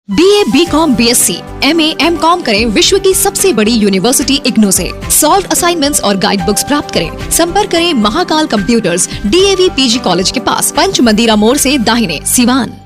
BA, BCom, BSc, MA, MCom करें विश्व की सबसे बड़ी यूनिवर्सिटी इग्नू से। सॉल्व असाइनमेंट्स और गाइड बुक्स प्राप्त करें। संपर्क करें Mahakal computers, DAV PG college के पास, पंच मंदिरा मोड़ से दाहिने, सिवान।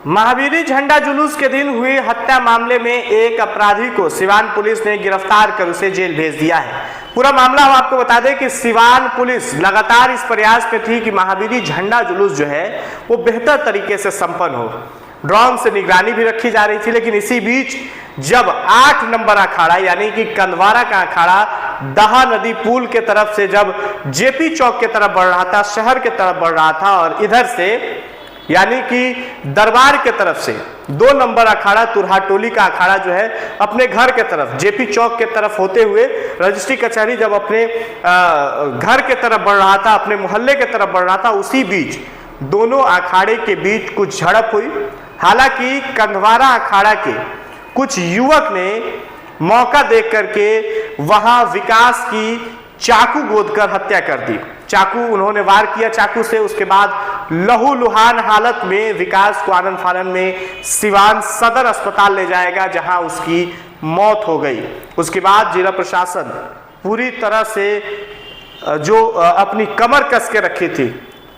महावीरी झंडा जुलूस के दिन हुई हत्या मामले में एक अपराधी को सिवान पुलिस ने गिरफ्तार कर उसे जेल भेज दिया है। पूरा मामला हम आपको बता दें कि सिवान पुलिस लगातार इस प्रयास में थी कि महावीरी झंडा जुलूस जो है वो बेहतर तरीके से संपन्न हो। ड्रोन से निगरानी भी रखी जा रही थी, लेकिन इसी बीच जब 8 नंबर अखाड़ा यानी कि कंदवारा का अखाड़ा दहा नदी पुल के तरफ से जब जेपी चौक के तरफ बढ़ रहा था, शहर के तरफ बढ़ रहा था, और इधर से यानी कि दरबार के तरफ से 2 नंबर अखाड़ा तुरहा टोली का अखाड़ा जो है अपने घर के तरफ जेपी चौक के तरफ होते हुए रजिस्ट्री कचहरी जब अपने घर के तरफ बढ़ रहा था, अपने मोहल्ले के तरफ बढ़ रहा था, उसी बीच दोनों अखाड़े के बीच कुछ झड़प हुई। हालांकि कंदवारा अखाड़ा के कुछ युवक ने मौका देख करके वहां विकास की चाकू गोदकर हत्या कर दी। चाकू उन्होंने वार किया चाकू से, उसके बाद लहूलुहान हालत में विकास को आनन फानन में सिवान सदर अस्पताल ले जाएगा, जहां उसकी मौत हो गई। उसके बाद जिला प्रशासन पूरी तरह से जो अपनी कमर कस के रखी थी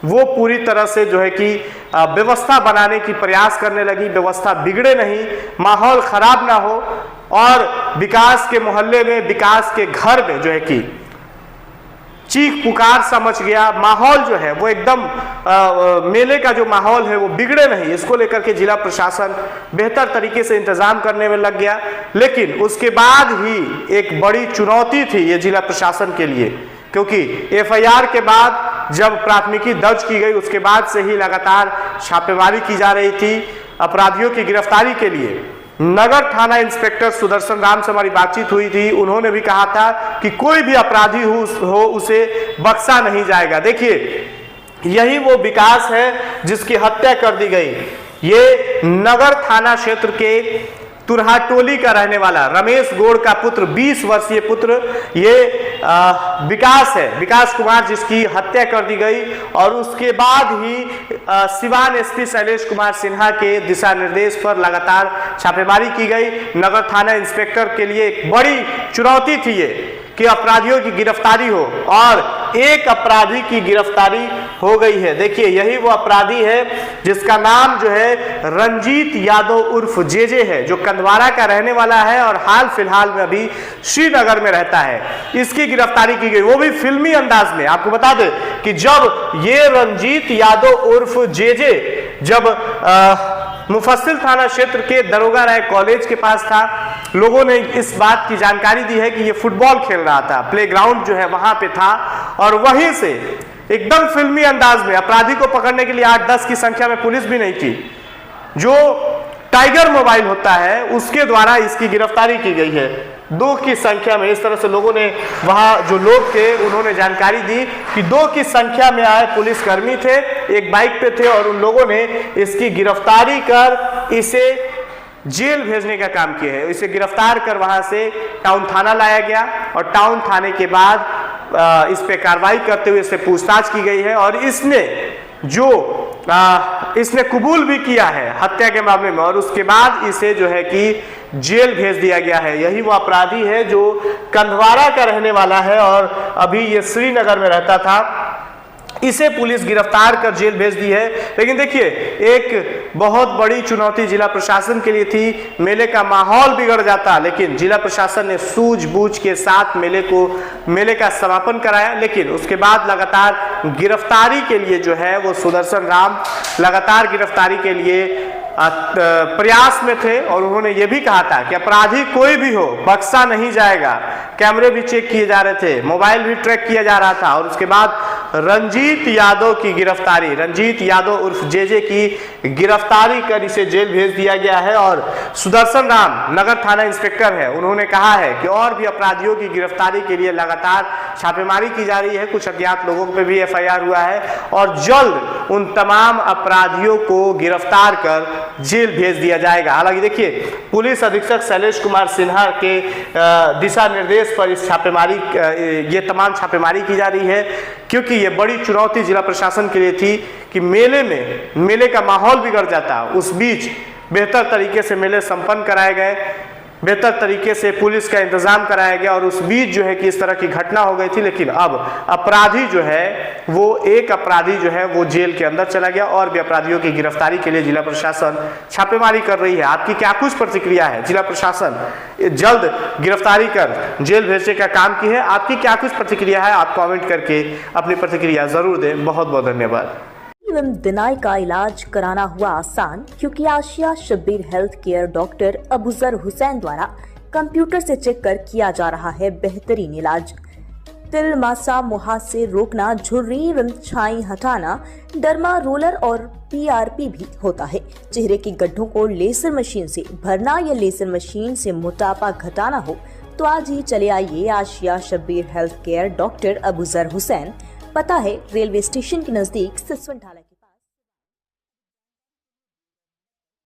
वो पूरी तरह से जो है कि व्यवस्था बनाने की प्रयास करने लगी। व्यवस्था बिगड़े नहीं, माहौल खराब ना हो, और विकास के मोहल्ले में, विकास के घर में जो है कि चीख पुकार सा मच गया। माहौल जो है वो एकदम मेले का जो माहौल है वो बिगड़े नहीं, इसको लेकर के जिला प्रशासन बेहतर तरीके से इंतजाम करने में लग गया। लेकिन उसके बाद ही एक बड़ी चुनौती थी ये जिला प्रशासन के लिए, क्योंकि FIR के बाद जब प्राथमिकी दर्ज की गई उसके बाद से ही लगातार छापेमारी की जा रही थी अपराधियों की गिरफ्तारी के लिए। नगर थाना इंस्पेक्टर सुदर्शन राम से हमारी बातचीत हुई थी, उन्होंने भी कहा था कि कोई भी अपराधी हो उसे बख्शा नहीं जाएगा। देखिए, यही वो विकास है जिसकी हत्या कर दी गई। ये नगर थाना क्षेत्र के तुरहा टोली का रहने वाला रमेश गौड़ का पुत्र, 20 वर्षीय पुत्र ये विकास है, विकास कुमार, जिसकी हत्या कर दी गई। और उसके बाद ही सिवान SP शैलेश कुमार सिन्हा के दिशा निर्देश पर लगातार छापेमारी की गई। नगर थाना इंस्पेक्टर के लिए एक बड़ी चुनौती थी ये कि अपराधियों की गिरफ्तारी हो, और एक अपराधी की गिरफ्तारी हो गई है। देखिए, यही वो अपराधी है जिसका नाम जो है रंजीत यादव उर्फ JJ है, जो कंदवारा का रहने वाला है और हाल फिलहाल में अभी श्रीनगर में रहता है। इसकी गिरफ्तारी की गई, वो भी फिल्मी अंदाज में। आपको बता दें कि जब ये रंजीत यादव उर्फ JJ जब मुफस्सिल थाना क्षेत्र के दरोगा राय कॉलेज के पास था, लोगों ने इस बात की जानकारी दी है कि ये फुटबॉल खेल रहा था, प्लेग्राउंड जो है वहां पे था, और वहीं से एकदम फिल्मी अंदाज में अपराधी को पकड़ने के लिए 8-10 की संख्या में पुलिस भी नहीं थी, जो टाइगर मोबाइल होता है उसके द्वारा इसकी गिरफ्तारी की गई है। 2 की संख्या में इस तरह से लोगों ने, वहां जो लोग थे उन्होंने जानकारी दी कि 2 की संख्या में आए पुलिसकर्मी थे, एक बाइक पे थे, और उन लोगों ने इसकी गिरफ्तारी कर इसे जेल भेजने का काम किया है। इसे गिरफ्तार कर वहां से टाउन थाना लाया गया, और टाउन थाने के बाद इस पे कार्रवाई करते हुए इससे पूछताछ की गई है, और इसने कबूल भी किया है हत्या के मामले में, और उसके बाद इसे जो है कि जेल भेज दिया गया है। यही वो अपराधी है जो कंदवारा का रहने वाला है और अभी ये श्रीनगर में रहता था। इसे पुलिस गिरफ्तार कर जेल भेज दी है। लेकिन देखिए, एक बहुत बड़ी चुनौती जिला प्रशासन के लिए थी। मेले का माहौल बिगड़ जाता, लेकिन जिला प्रशासन ने सूझबूझ के साथ मेले का समापन कराया। लेकिन उसके बाद लगातार गिरफ्तारी के लिए जो है वो सुदर्शन राम लगातार गिरफ्तारी के लिए प्रयास में थे, और उन्होंने ये भी कहा था कि अपराधी कोई भी हो बख्शा नहीं जाएगा। कैमरे भी चेक किए जा रहे थे, मोबाइल भी ट्रैक किया जा रहा था, और उसके बाद रंजीत यादव की गिरफ्तारी, रंजीत यादव उर्फ JJ की गिरफ्तारी कर इसे जेल भेज दिया गया है। और सुदर्शन राम नगर थाना इंस्पेक्टर है, उन्होंने कहा है कि और भी अपराधियों की गिरफ्तारी के लिए लगातार छापेमारी की जा रही है। कुछ अज्ञात लोगों पे भी FIR हुआ है, और जल्द उन तमाम अपराधियों को गिरफ्तार कर जेल भेज दिया जाएगा। हालांकि देखिए, पुलिस अधीक्षक शैलेश कुमार सिन्हा के दिशा निर्देश पर इस ये तमाम छापेमारी की जा रही है, क्योंकि ये बड़ी चुनौती जिला प्रशासन के लिए थी कि मेले का माहौल बिगड़ जाता, उस बीच बेहतर तरीके से मेले संपन्न कराए गए, बेहतर तरीके से पुलिस का इंतजाम कराया गया और उस बीच जो है कि इस तरह की घटना हो गई थी। लेकिन अब अपराधी जो है वो जेल के अंदर चला गया और भी अपराधियों की गिरफ्तारी के लिए जिला प्रशासन छापेमारी कर रही है। आपकी क्या कुछ प्रतिक्रिया है? जिला प्रशासन जल्द गिरफ्तारी कर जेल भेजने का काम की है, आपकी क्या कुछ प्रतिक्रिया है? आप कमेंट करके अपनी प्रतिक्रिया जरूर दें। बहुत बहुत धन्यवाद। एवं दिनाई का इलाज कराना हुआ आसान, क्योंकि Asia Shabbir health care doctor Abuzar Hussain द्वारा कंप्यूटर से चेक कर किया जा रहा है बेहतरीन इलाज। तिल, मासा, मुहासे रोकना, झुर्री एवं छाई हटाना, डर्मा रोलर और PRP भी होता है। चेहरे की गड्ढों को लेजर मशीन से भरना या लेजर मशीन से मोटापा घटाना हो तो आज ही चले आइए Asia Shabbir health care doctor Abuzar Hussain. पता है रेलवे स्टेशन के नजदीक सिसवन ढाला।